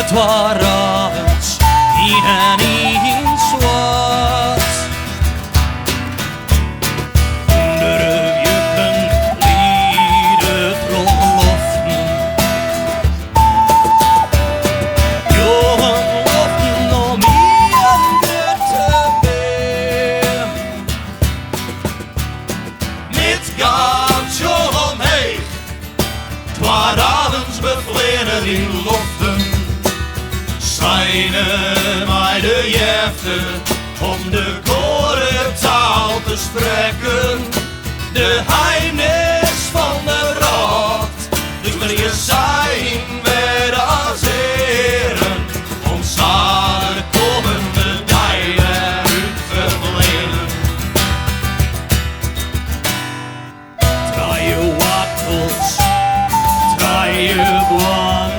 twarans in en in zwart. Onder juppen lieden tromloften, jongen loften om een grote beer. Met gaatje omheeg, twarans bevlenen in loften. Zijne mij de jefte om de korentaal te spreken. De heimnis van de raad, dus wil je zijn weer als heren. Om samen komende dijen uit te verlenen. Draai je wattels, draai je blangen.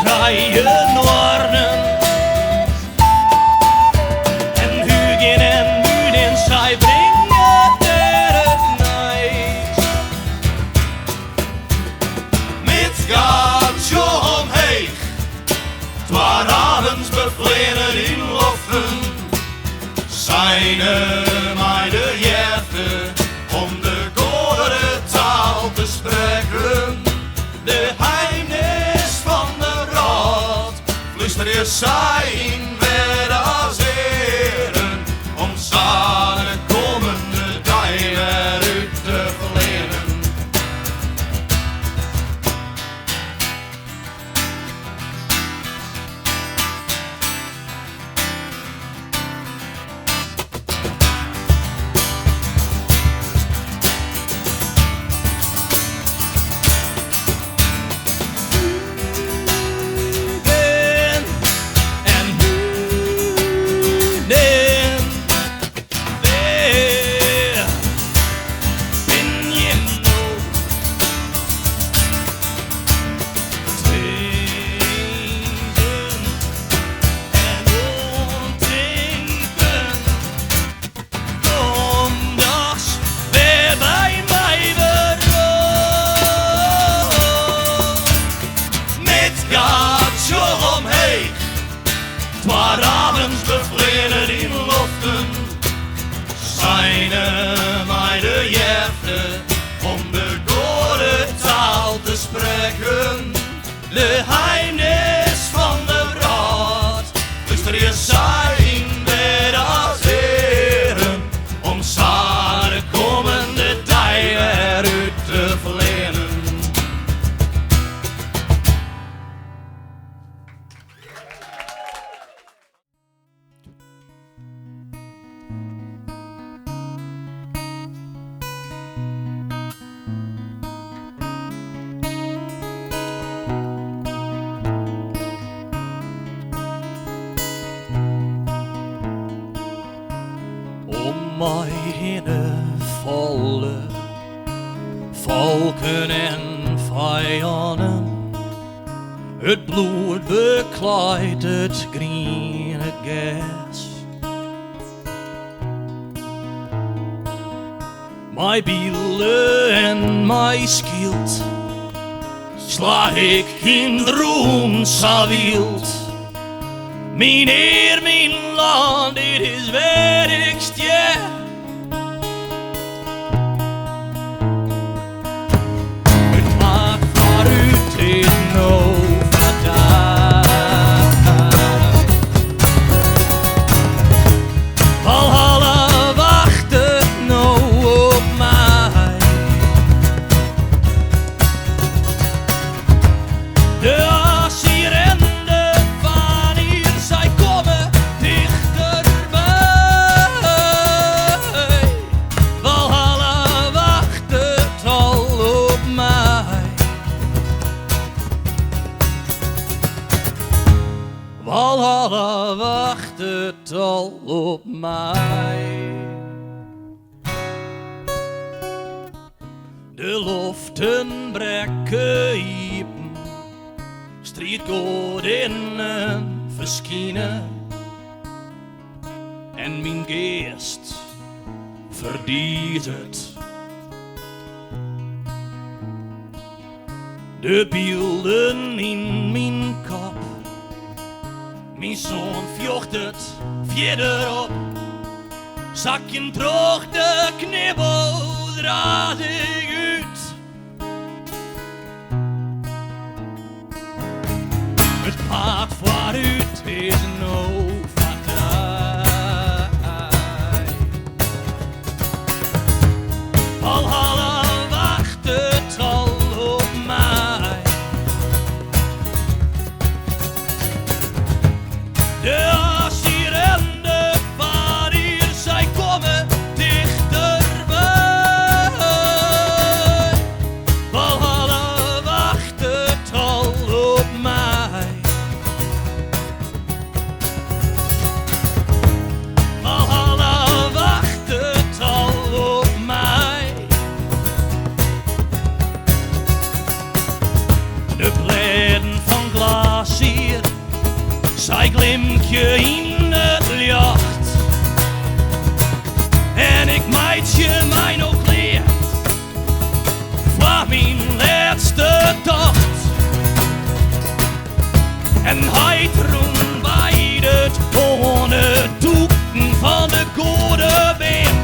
Draaien warnen en Hugin en Munin, zij brengen er het nijs. Met gaatje omheeg, twarans bevlenen in loften. Zijne mij de jefte om de gore taal te spreken. De heimnis van de raad, fluister je zijn weer als heren. Om samen komende dijen uit te verlenen. Twarans bevlenen in loften, zijne mij de jefte om de gore taal te spreken. De heimnis van de raad, luister je zijn weer als heren. Om samen komende dijen uit te verlenen. Om mij heen vallen volken en vijanden. Het bloed bekleidt het groene gas. Mijn bielen en mijn schild sla ik in de roem zo wild. Mijn Heer, mijn land, dit is waar ik sta. Het maakt vooruit in overdag. Valhalla wacht het nou op mij. De Valhalla wacht het al op mij. De loften brekken iepen, strijdgodinnen verschijnen. en mijn geest verdiezet. De beelden in mijn kop, mijn zoon vjocht het verderop. Zakje droog de knibbel draad ik uit. Het pad vooruit is no partij. Valhalla wacht het al op mij. De sirene van hier, zij komen dichterbij. Valhalla wacht het al op mij. Valhalla wacht het al op mij. De bladen van glas hier, zij glimt je in het licht. En ik meid je mij nog leer voor mijn laatste tocht. En hij droeg bij het ohne doeken van de goede been.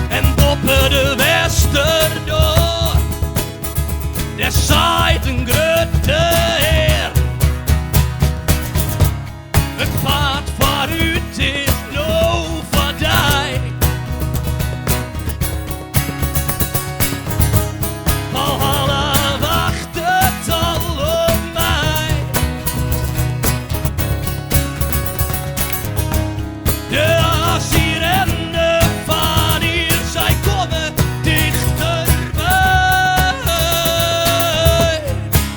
En boppe de wester door, der zaait een grote heer. Het pad vooruit is no voorbij. Valhalla wacht het al op mij. De sirene van hier, zij komen dichterbij.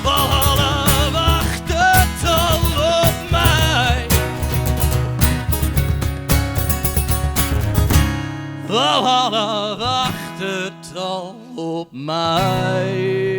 Valhalla wacht het al op mij. Valhalla wacht het al op mij.